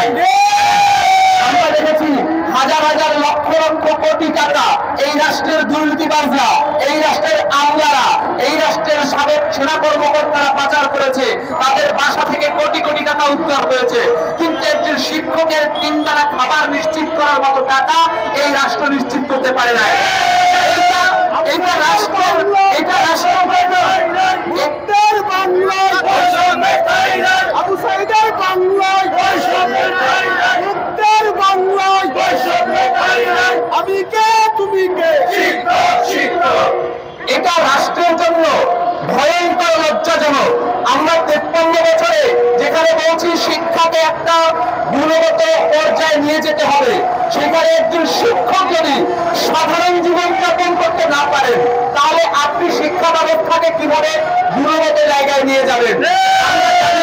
নাই। আমরা দেখেছি হাজার হাজার লক্ষ লক্ষ কোটি টাকা এই রাষ্ট্রের দুর্নীতিবাজরা, এই রাষ্ট্রের আমলারা, এই রাষ্ট্রের সাবেক সেনা কর্মকর্তারা পাচার করেছে। তাদের বাসা থেকে কোটি কোটি টাকা উদ্ধার হয়েছে, কিন্তু একজন শিক্ষকের 3 বেলা খাবার নিশ্চিত করার মতো টাকা এই রাষ্ট্র নিশ্চিত করতে পারে না। এটা রাষ্ট্র আবু সাইদের বাংলায় উত্তর বাংলায় আমি কে তুমি কে? এটা রাষ্ট্রের জন্য ভয়ঙ্কর লজ্জাজনক। আমরা 53 বছরে যেখানে বলছি শিক্ষাকে একটা গুণগত পর্যায়ে নিয়ে যেতে হবে, সেখানে একজন শিক্ষক যদি সাধারণ জীবনযাপন করতে না পারেন, তাহলে আপনি শিক্ষা ব্যবস্থাকে কিভাবে গুণগত জায়গায় নিয়ে যাবেন? আমরা জানি